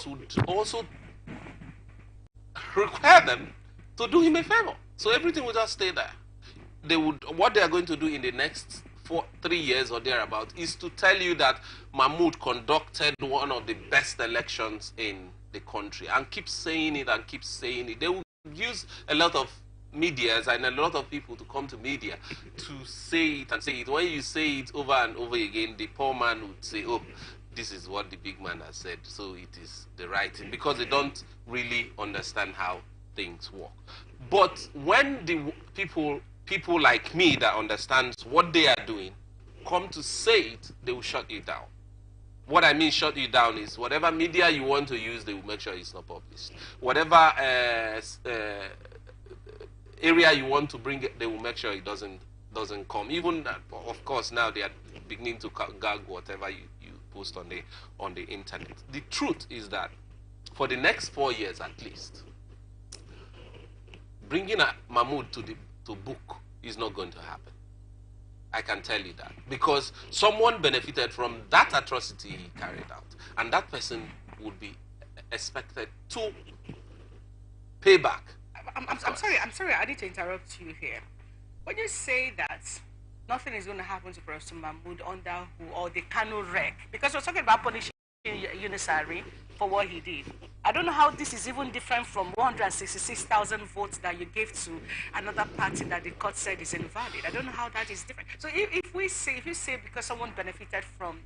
would also require them to do him a favor. So everything would just stay there. What they are going to do in the next 3 years or thereabout is to tell you that Mahmoud conducted one of the best elections in the country, and keep saying it and keep saying it. They will use a lot of medias and a lot of people to come to media to say it and say it. When you say it over and over again, the poor man would say, oh, this is what the big man has said, so it is the right thing, because they don't really understand how things work. But when the people like me that understands what they are doing come to say it, they will shut you down. What I mean shut you down is whatever media you want to use, they will make sure it's not published. Whatever area you want to bring it, they will make sure it doesn't come. Even, of course, now they are beginning to gag whatever you post on the internet. The truth is that for the next 4 years at least, bringing Mahmoud to book is not going to happen. I can tell you that, because someone benefited from that atrocity he carried out, and that person would be expected to pay back. I'm sorry, I need to interrupt you here. When you say that nothing is going to happen to Professor Mahmoud under or the Kano wreck, because we're talking about punishing Unisari for what he did. I don't know how this is even different from 166,000 votes that you gave to another party that the court said is invalid. I don't know how that is different. So if you say because someone benefited from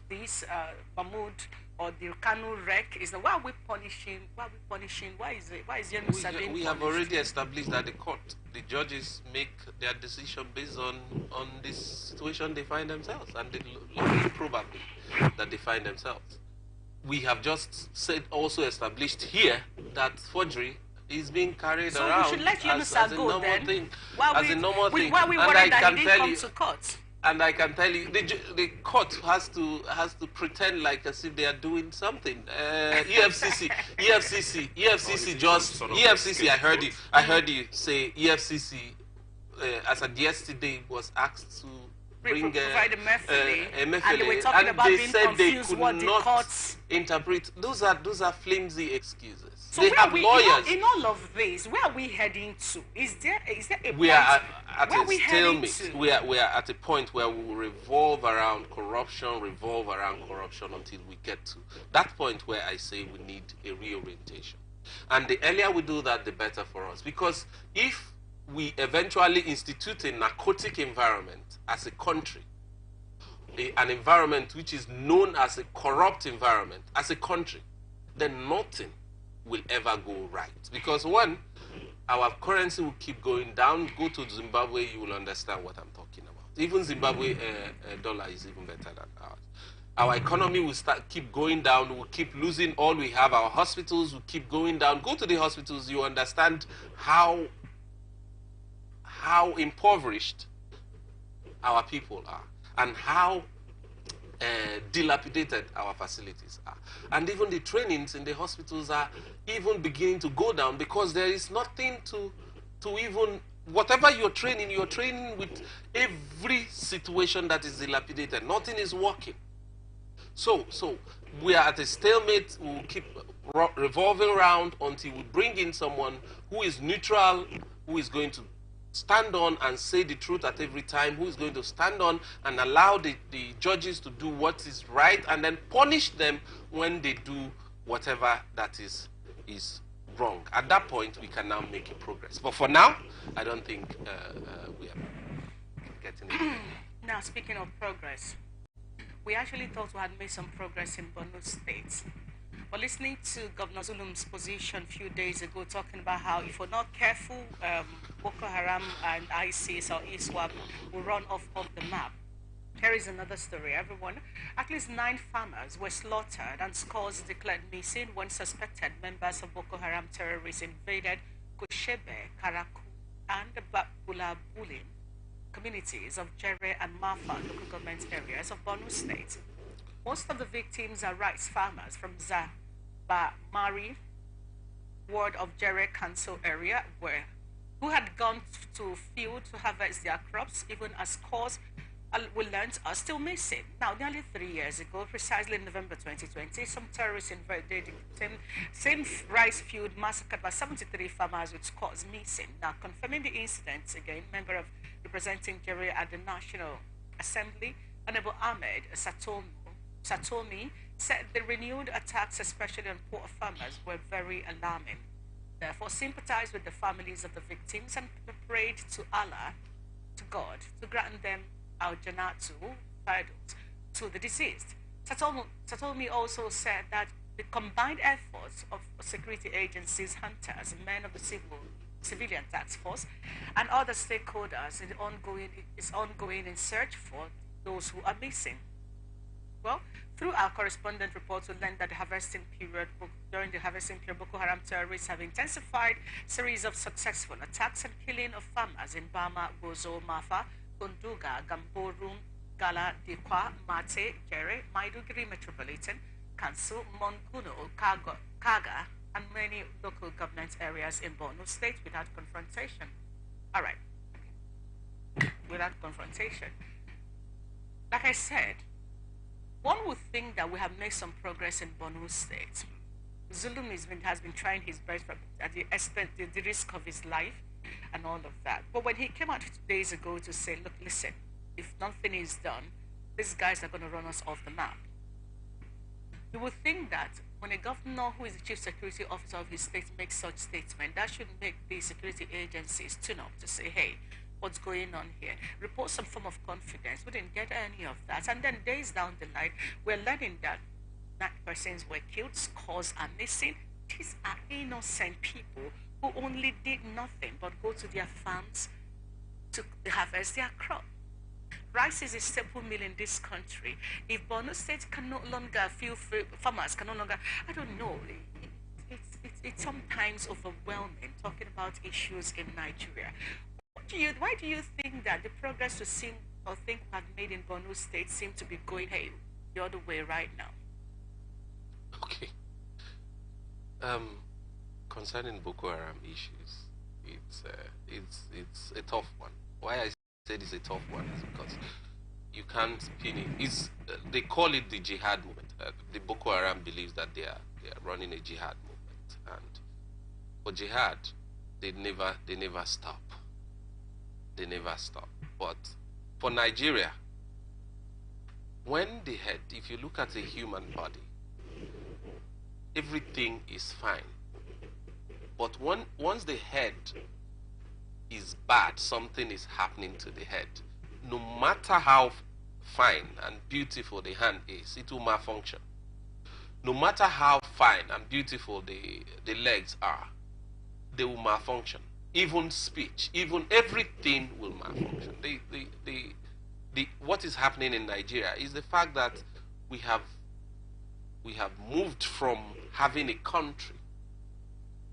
this Mahmoud or the Kano wreck, is why are we punishing? Why is Unisari? We have already established that the judges make their decision based on this situation they find themselves, and the law probably that they find themselves. We have just also established here that forgery is being carried around. So we should let Yunusa go then? Why a normal thing. Why we worried that he didn't come to court? And I can tell you, the court has to pretend like as if they are doing something. EFCC. I heard you say EFCC. As of yesterday, was asked to provide a method, and they were and talking about they being said confused they could what the not courts interpret. Those are flimsy excuses. So they have lawyers. In all of this, where are we heading to? Is there a we point? Are at where a stalemate. We are at a point where we will revolve around corruption until we get to that point where I say we need a reorientation. And the earlier we do that, the better for us. Because if we eventually institute a narcotic environment as a country, an environment which is known as a corrupt environment as a country, then nothing will ever go right. Because one, our currency will keep going down. Go to Zimbabwe, you will understand what I'm talking about. Even Zimbabwe dollar is even better than ours. Our economy will keep going down. We'll keep losing all we have. Our hospitals will keep going down. Go to the hospitals, you understand how impoverished our people are, and how dilapidated our facilities are. And even the trainings in the hospitals are even beginning to go down, because there is nothing to even, whatever you're training with every situation that is dilapidated. Nothing is working. So we are at a stalemate. We'll keep revolving around until we bring in someone who is neutral, who is going to stand on and say the truth at every time, who is going to stand on and allow the judges to do what is right, and then punish them when they do whatever that is wrong. At that point, we can now make a progress. But for now, I don't think we are getting it. Now, speaking of progress, we actually thought we had made some progress in Borno State. But listening to Governor Zulum's position a few days ago, talking about how if we're not careful, Boko Haram and ISIS or ISWAP will run off the map. Here is another story, everyone. At least 9 farmers were slaughtered and scores declared missing when suspected members of Boko Haram terrorists invaded Koshebe, Karaku, and Bulabulin communities of Jere and Mafa local government areas of Borno State. Most of the victims are rice farmers from Zabamari ward of Jere Council area, who had gone to field to harvest their crops, even as scores we learned are still missing. Now, nearly 3 years ago, precisely in November 2020, some terrorists invaded the same rice field, massacred by 73 farmers with scores missing. Now, confirming the incident again, member of representing Jere at the National Assembly, Honorable Ahmed Satomi, said the renewed attacks, especially on poor farmers, were very alarming. Therefore, sympathize with the families of the victims and prayed to Allah, to God, to grant them our janatu, titles, to the deceased. Satomi also said that the combined efforts of security agencies, hunters, men of the civilian task force, and other stakeholders is ongoing in search for those who are missing. Well, through our correspondent reports, we learned that during the harvesting period, Boko Haram terrorists have intensified series of successful attacks and killing of farmers in Bama, Gozo, Mafa, Gunduga, Gamborum, Gala, Dikwa, Mate, Jere, Maiduguri Metropolitan, Kansu, Monguno, Kaga, and many local government areas in Borno State without confrontation. All right. Without confrontation. Like I said, one would think that we have made some progress in Borno State. Zulum has been trying his best at the expense, the risk of his life and all of that. But when he came out 2 days ago to say, look, listen, if nothing is done, these guys are going to run us off the map. You would think that when a governor who is the chief security officer of his state makes such statement, that should make the security agencies tune up to say, hey, what's going on here? Report some form of confidence. We didn't get any of that. And then days down the line, we're learning that 9 persons were killed, scores are missing. These are innocent people who only did nothing but go to their farms to harvest their crop. Rice is a staple meal in this country. If Borno State can no longer farmers can no longer, I don't know, it's sometimes overwhelming talking about issues in Nigeria. Why do you think that the progress we think we have made in Borno State seems to be going the other way right now? Okay. Concerning Boko Haram issues, it's a tough one. Why I said it's a tough one is because you can't pin it. They call it the jihad movement. The Boko Haram believes that they are running a jihad movement, and for jihad, they never stop. They never stop. But for Nigeria, when the head, if you look at a human body, everything is fine. But once the head is bad, something is happening to the head. No matter how fine and beautiful the hand is, it will malfunction. No matter how fine and beautiful the legs are, they will malfunction. Even speech, even everything will malfunction. What is happening in Nigeria is the fact that we have moved from having a country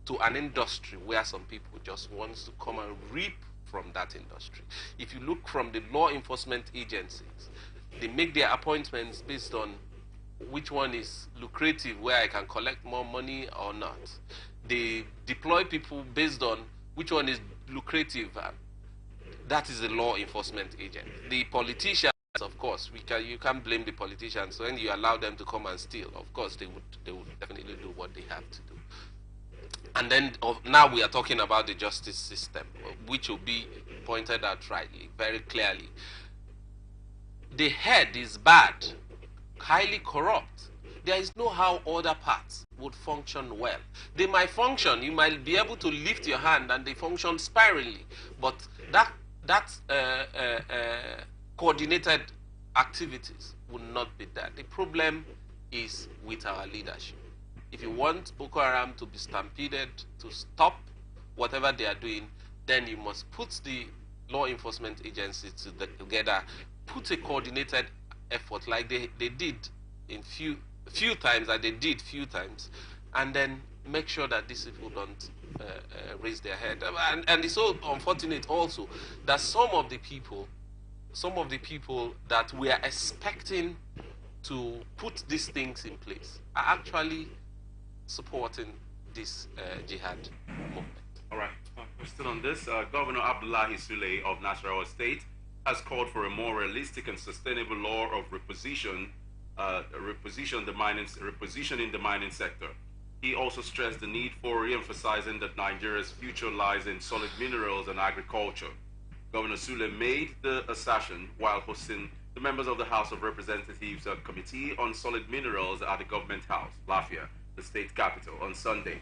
to an industry where some people just want to come and reap from that industry. If you look from the law enforcement agencies, they make their appointments based on which one is lucrative, where I can collect more money or not. They deploy people based on which one is lucrative. That is the law enforcement agent. The politicians, of course, you can't blame the politicians. When you allow them to come and steal, of course, they would definitely do what they have to do. And then now we are talking about the justice system, which will be pointed out rightly, very clearly. The head is bad, highly corrupt. There is no how other parts would function well. They might function, you might be able to lift your hand and they function spirally, but that coordinated activities will not be there. The problem is with our leadership. If you want Boko Haram to be stampeded, to stop whatever they are doing, then you must put the law enforcement agencies together, put a coordinated effort like they did in few times, and then make sure that these people don't raise their head. And it's so unfortunate also that some of the people that we are expecting to put these things in place are actually supporting this jihad movement. All right, we're still on this. Governor Abdullahi Sule of Nasarawa State has called for a more realistic and sustainable law of repositioning the mining sector. He also stressed the need for re-emphasizing that Nigeria's future lies in solid minerals and agriculture. Governor Sule made the assertion while hosting the members of the House of Representatives Committee on Solid Minerals at the Government House, Lafia, the state capital, on Sunday.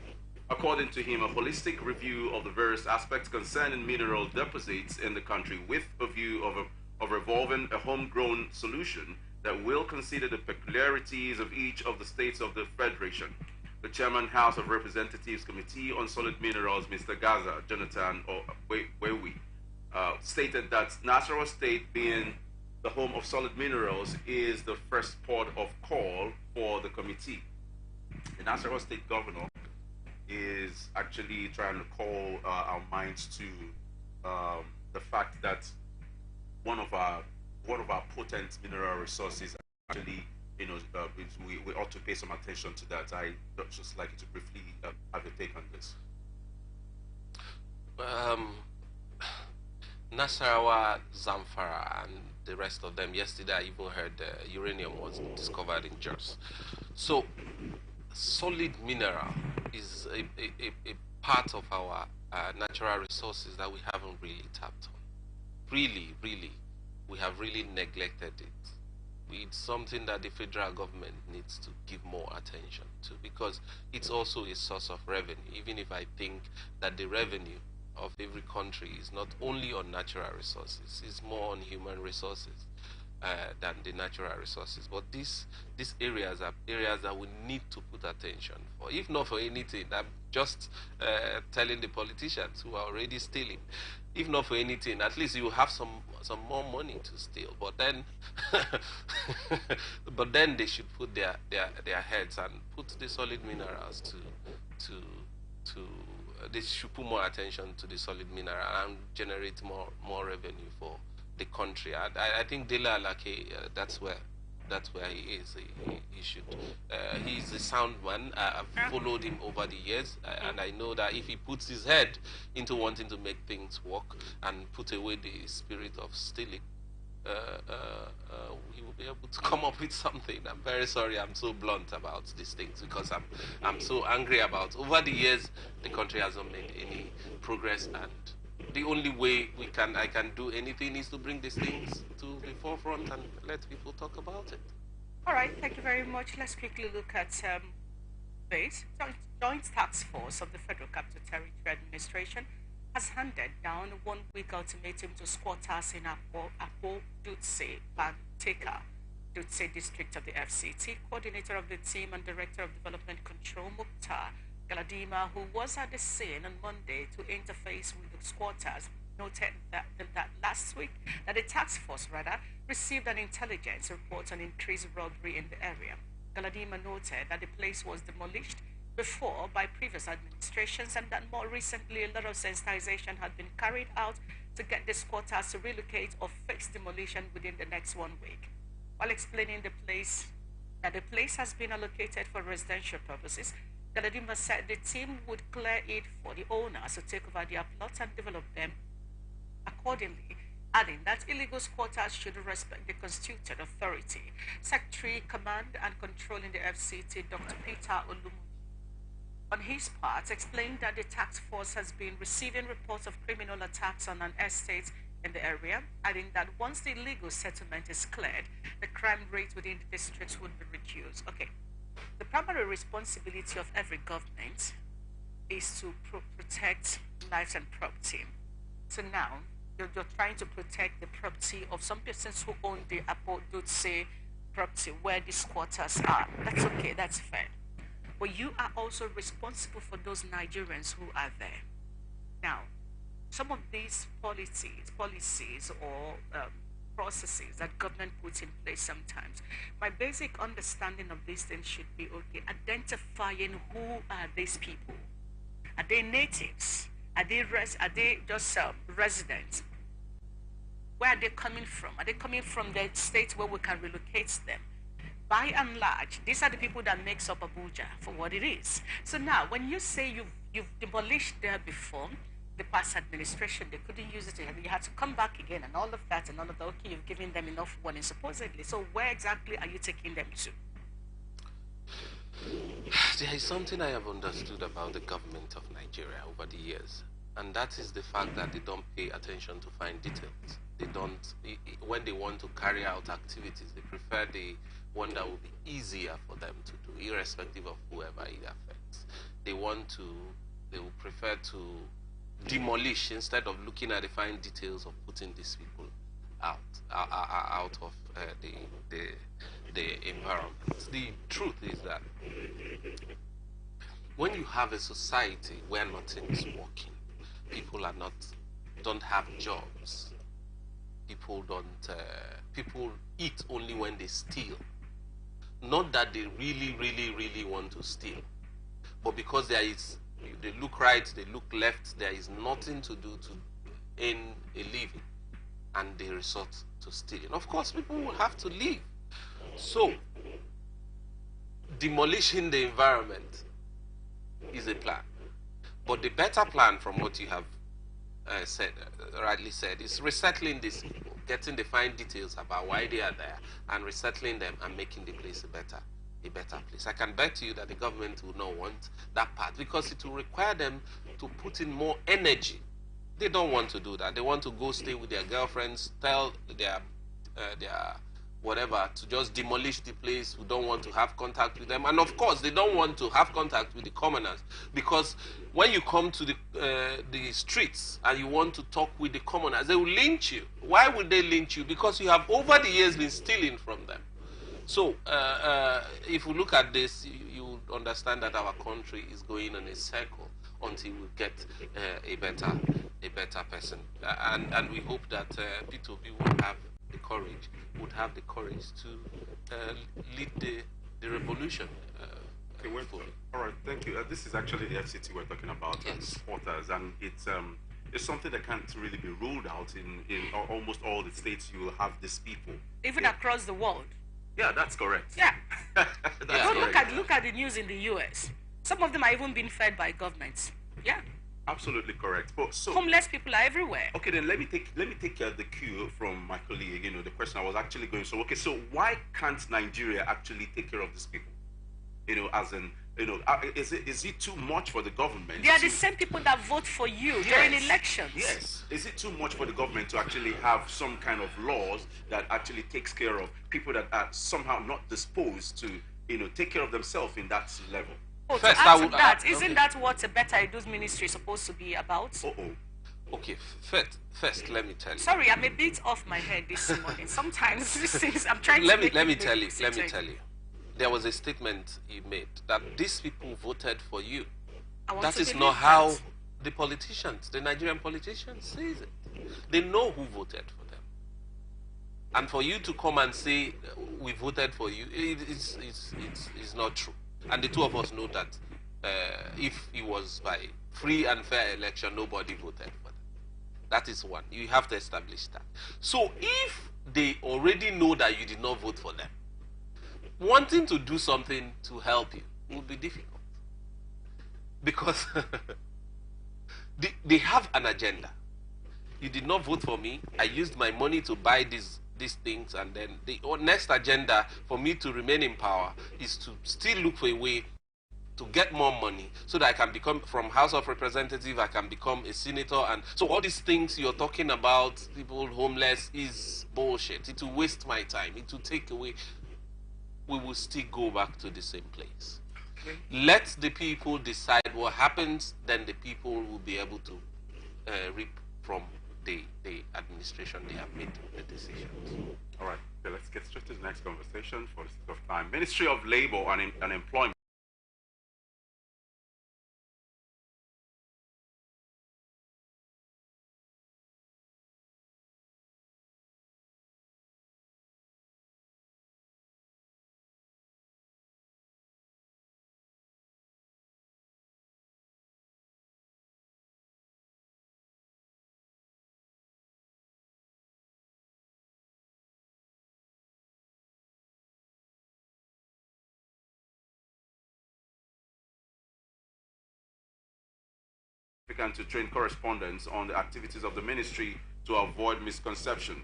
According to him, a holistic review of the various aspects concerning mineral deposits in the country with a view of evolving a homegrown solution that will consider the peculiarities of each of the states of the Federation. The Chairman House of Representatives Committee on Solid Minerals, Mr. Gaza Jonathan Wewi, stated that Nasarawa State, being the home of solid minerals, is the first port of call for the committee. The Nasarawa State Governor is actually trying to call our minds to the fact that one of our potent mineral resources actually, we ought to pay some attention to that. I would just like you to briefly have a take on this. Nasarawa, Zamfara, and the rest of them. Yesterday, I even heard uranium was discovered in Jos. So, solid mineral is a part of our natural resources that we haven't really tapped on. Really, we have really neglected it. It's something that the federal government needs to give more attention to, because it's also a source of revenue, even if I think that the revenue of every country is not only on natural resources, it's more on human resources than the natural resources. But these areas are areas that we need to put attention for. If not for anything, I'm just telling the politicians who are already stealing, if not for anything, at least you have some more money to steal. But then, but then they should put their heads and put the solid minerals to they should put more attention to the solid mineral and generate more revenue for the country. And I think Dela Alake, that's where he is. He should. He's a sound man. I've followed him over the years, and I know that if he puts his head into wanting to make things work and put away the spirit of stealing, he will be able to come up with something. I'm very sorry I'm so blunt about these things, because I'm so angry about, over the years the country hasn't made any progress, and the only way I can do anything is to bring these things to the forefront and let people talk about it. All right, thank you very much. Let's quickly look at BASE, Joint Task Force of the Federal Capital Territory Administration, has handed down a one-week ultimatum to squatters in Akpo Dutse Banteka, Dutse district of the FCT. Coordinator of the team and Director of Development Control, Mukhtar Galadima, who was at the scene on Monday to interface with the squatters, noted that last week that the task force received an intelligence report on increased robbery in the area. Galadima noted that the place was demolished before by previous administrations, and that more recently a lot of sensitization had been carried out to get the squatters to relocate or fix demolition within the next 1 week. While explaining the place has been allocated for residential purposes, Galadima said the team would clear it for the owners to take over their plots and develop them accordingly, adding that illegal squatters should respect the constituted authority. Secretary Command and Control in the FCT, Dr. Peter Olumu, on his part, explained that the task force has been receiving reports of criminal attacks on an estate in the area, adding that once the illegal settlement is cleared, the crime rate within the districts would be reduced. Okay, the primary responsibility of every government is to protect lives and property. So now, you're trying to protect the property of some persons who own the Apo Dutse property where the squatters are. That's okay, that's fair. But you are also responsible for those Nigerians who are there. Now, some of these policies or processes that government puts in place sometimes, my basic understanding of these things should be, okay, identifying who are these people. Are they natives? Are they just residents? Where are they coming from? Are they coming from the states where we can relocate them? By and large, these are the people that makes up Abuja for what it is. So now, when you say you've demolished there before, the past administration. They couldn't use it. You had to come back again and all of that and all of that. Okay, you've given them enough warning, supposedly. So where exactly are you taking them to? There is something I have understood about the government of Nigeria over the years, and that is the fact that they don't pay attention to fine details. They don't, when they want to carry out activities, they prefer the one that will be easier for them to do, irrespective of whoever it affects. They will prefer to demolish instead of looking at the fine details of putting these people out of the environment. The truth is that when you have a society where nothing is working, people don't have jobs. People eat only when they steal. Not that they really, really, really want to steal, but because they look right, they look left, there is nothing to do to earn a living, and they resort to stealing. Of course, people will have to live. So, demolishing the environment is a plan. But the better plan, from what you have rightly said, is resettling these people, getting the fine details about why they are there, and resettling them and making the place a better place. I can bet you that the government will not want that part because it will require them to put in more energy. They don't want to do that. They want to go stay with their girlfriends, tell their whatever, to just demolish the place. We don't want to have contact with them. And of course, they don't want to have contact with the commoners, because when you come to the streets and you want to talk with the commoners, they will lynch you. Why would they lynch you? Because you have over the years been stealing from them. So if we look at this, you understand that our country is going in a circle until we get a better person. And we hope that P2B will have the courage to lead the revolution. Okay, all right, thank you. This is actually the FCT we're talking about, yes. Supporters, and it's something that can't really be ruled out in almost all the states. You will have these people, even across the world. Yeah, that's correct. Yeah. That's correct. Look at the news in the US. Some of them are even being fed by governments. Yeah. Absolutely correct. But so homeless people are everywhere. Okay, then let me take the cue from my colleague. You know, the question I was actually going. So okay, so why can't Nigeria actually take care of these people? You know, as in, you know, is it too much for the government? They are the same people that vote for you during elections. Yes. Is it too much for the government to actually have some kind of laws that actually takes care of people that are somehow not disposed to, you know, take care of themselves in that level? Oh, first, to add to that, isn't that what a Better Edo's ministry is supposed to be about? Okay, first, let me tell you. Sorry, I'm a bit off my head this morning. Sometimes these things, I'm trying to let me tell you. There was a statement you made that these people voted for you. That is not how the politicians, the Nigerian politicians, says it. They know who voted for them. And for you to come and say we voted for you, it's not true. And the two of us know that if it was by free and fair election, nobody voted for them. That is one. You have to establish that. So if they already know that you did not vote for them, wanting to do something to help you will be difficult. Because they have an agenda. You did not vote for me. I used my money to buy these things, and then the next agenda for me to remain in power is to still look for a way to get more money so that I can become, from House of Representative, I can become a senator. And so all these things you're talking about, people homeless, is bullshit. It will waste my time. It will take away. We will still go back to the same place. Okay. Let the people decide what happens, then the people will be able to reap from the administration they have made the decisions. All right, okay, let's get straight to the next conversation for the sake of time. Ministry of Labor and Employment and to train correspondents on the activities of the ministry to avoid misconception.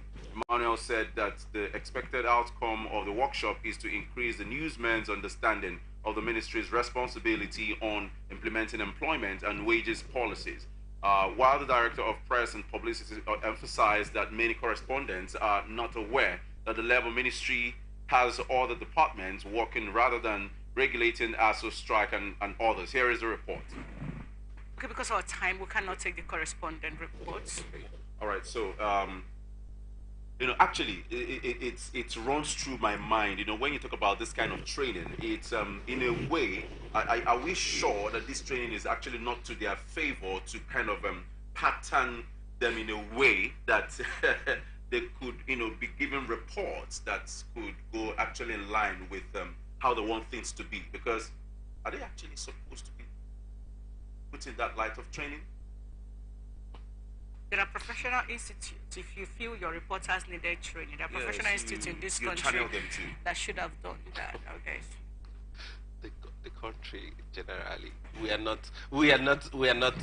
Emmanuel said that the expected outcome of the workshop is to increase the newsmen's understanding of the ministry's responsibility on implementing employment and wages policies. While the Director of Press and Publicity emphasized that many correspondents are not aware that the Labour Ministry has other departments working rather than regulating ASO strike and others. Here is the report. Okay, because of our time, we cannot take the correspondent reports. All right, so actually, it runs through my mind. When you talk about this kind of training, it's in a way, are we sure that this training is actually not to their favor to kind of pattern them in a way that they could, be given reports that could go actually in line with how they want things to be? Because are they actually supposed to be put in that light of training? There are professional institutes. If you feel your reporters needed training, there are professional institutes in this country that should have done that. Okay. The country generally, we are not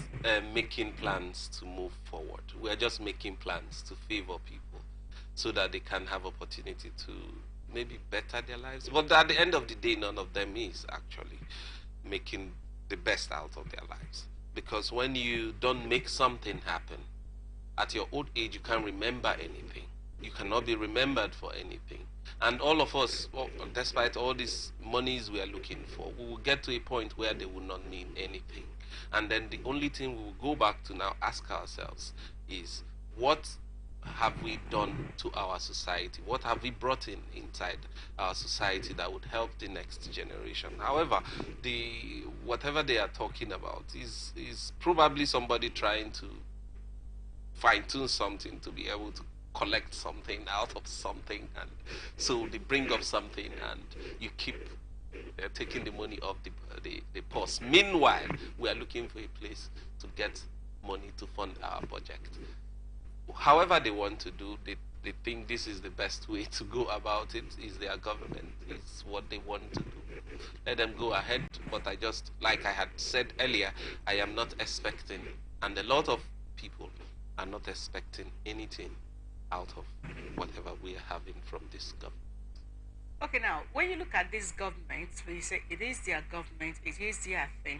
making plans to move forward. We are just making plans to favor people so that they can have opportunity to maybe better their lives. But at the end of the day, none of them is actually making the best out of their lives, because when you don't make something happen, at your old age, you can't remember anything. You cannot be remembered for anything. And all of us, despite all these monies we are looking for, we will get to a point where they will not mean anything. And then the only thing we will go back to now, ask ourselves, is what have we done to our society? What have we brought inside our society that would help the next generation? However, whatever they are talking about is probably somebody trying to fine-tune something to be able to collect something out of something, and so they bring up something and you keep taking the money off the purse. Meanwhile, we are looking for a place to get money to fund our project. However they want to do, they think this is the best way to go about it. Is their government, it's what they want to do. Let them go ahead. But like I had said earlier, I am not expecting, and a lot of people are not expecting anything out of whatever we are having from this government. Okay, now, when you look at this government, when you say it is their government, it is their thing,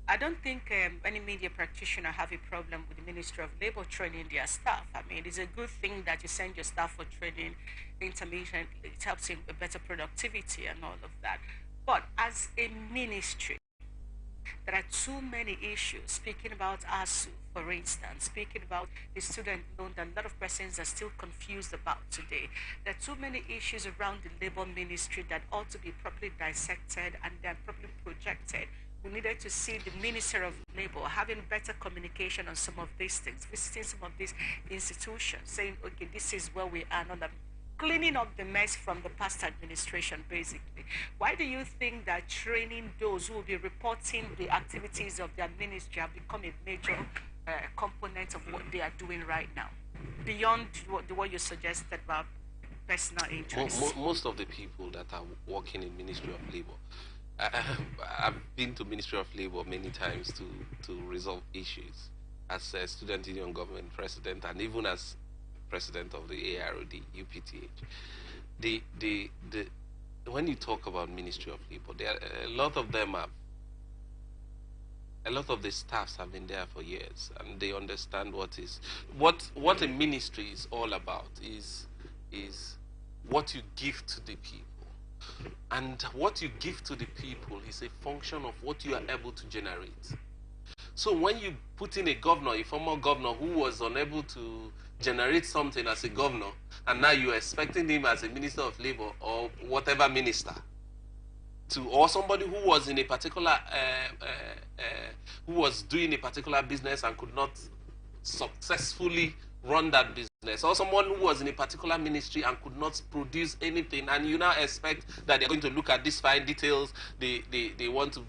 I don't think any media practitioner have a problem with the Ministry of Labour training their staff. I mean, it's a good thing that you send your staff for training intermittently. It helps in better productivity and all of that. But as a ministry, there are too many issues. Speaking about ASU, for instance, speaking about the student loan that a lot of persons are still confused about today. There are too many issues around the Labour Ministry that ought to be properly dissected and then properly projected. We needed to see the Minister of Labour having better communication on some of these things, visiting some of these institutions, saying, okay, this is where we are, not cleaning up the mess from the past administration, basically. Why do you think that training those who will be reporting the activities of their ministry have become a major component of what they are doing right now, beyond what you suggested about personal interests? Most of the people that are working in Ministry of Labour, I've been to Ministry of Labour many times to resolve issues as a student union government president and even as president of the AROD UPTH. When you talk about Ministry of Labour, a lot of the staffs have been there for years, and they understand what a ministry is all about. Is what you give to the people. And what you give to the people is a function of what you are able to generate. So when you put in a governor, a former governor who was unable to generate something as a governor, and now you're expecting him as a Minister of Labour or whatever minister, or somebody who was in a particular, who was doing a particular business and could not successfully run that business, or someone who was in a particular ministry and could not produce anything, and you now expect that they're going to look at these fine details, they want to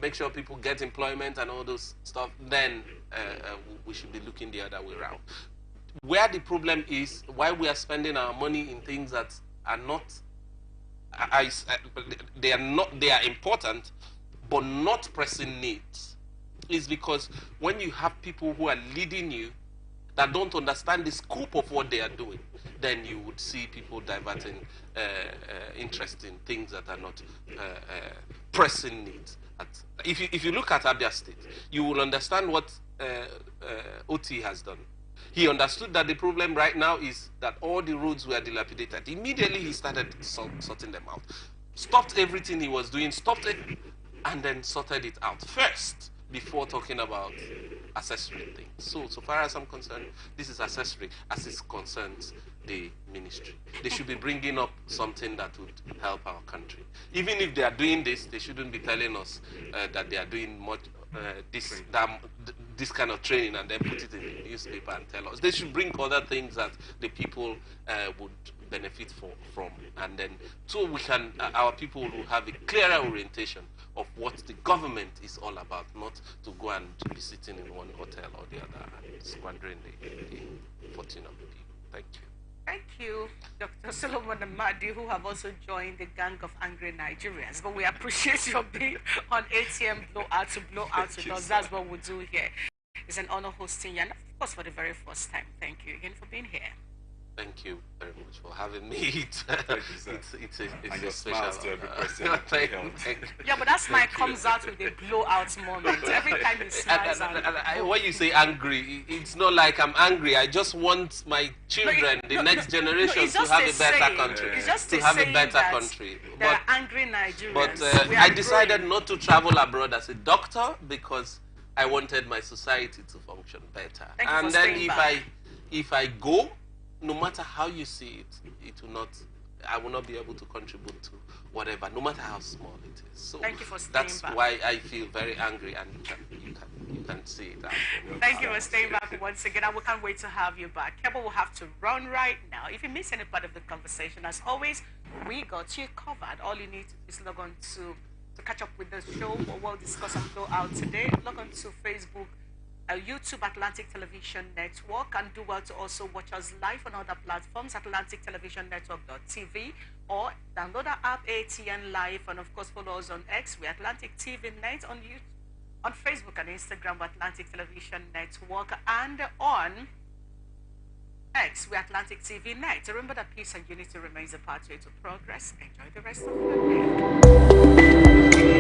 make sure people get employment and all those stuff, then we should be looking the other way around. Where the problem is, why we are spending our money in things that are not, they are important, but not pressing needs. is because when you have people who are leading you that don't understand the scope of what they are doing, then you would see people diverting interest in things that are not pressing needs. If you look at Abia State, you will understand what OT has done. He understood that the problem right now is that all the roads were dilapidated. Immediately he started sorting them out. Stopped everything he was doing, stopped it, and then sorted it out first before talking about accessory things. So far as I'm concerned, this is accessory as it concerns the ministry. They should be bringing up something that would help our country. Even if they are doing this, they shouldn't be telling us that they are doing this kind of training and then put it in the newspaper and tell us. They should bring other things that the people would benefit from, and then so we can our people will have a clearer orientation of what the government is all about, not to go and be sitting in one hotel or the other and squandering the fortune of the people. Thank you. Thank you, Dr. Solomon Amadi, who have also joined the gang of angry Nigerians. But we appreciate your being on ATM Blowout to blow out with us. That's what we do here. It's an honor hosting you, and of course for the very first time. Thank you again for being here. Thank you very much for having me. Thank you, sir. It's and a your special smiles to every person. thank you. Yeah, but that's my comes out with a blowout moment. Every time you smile. When you say angry, it's not like I'm angry. I just want my children, the next generation, to have a better country. It's just to have a better country. There are angry Nigerians. But I decided not to travel abroad as a doctor because I wanted my society to function better. And then if I go, no matter how you see it, I will not be able to contribute to whatever, no matter how small it is. So thank you for staying that's back. why I feel very angry, and you can see it. Thank you for staying back once again, and we can't wait to have you back. Kebo will have to run right now. If you miss any part of the conversation, as always, we got you covered. All you need is log on to catch up with the show. We'll discuss and blow out today. Log on to Facebook, YouTube Atlantic Television Network, and do well to also watch us live on other platforms, Atlantic Television Network.tv, or download our app ATN Live, and of course follow us on X, we're Atlantic TV Net, on YouTube, on Facebook and Instagram, we're Atlantic Television Network, and on X, we're Atlantic TV Net. Remember that peace and unity remains a pathway to progress. Enjoy the rest of the day.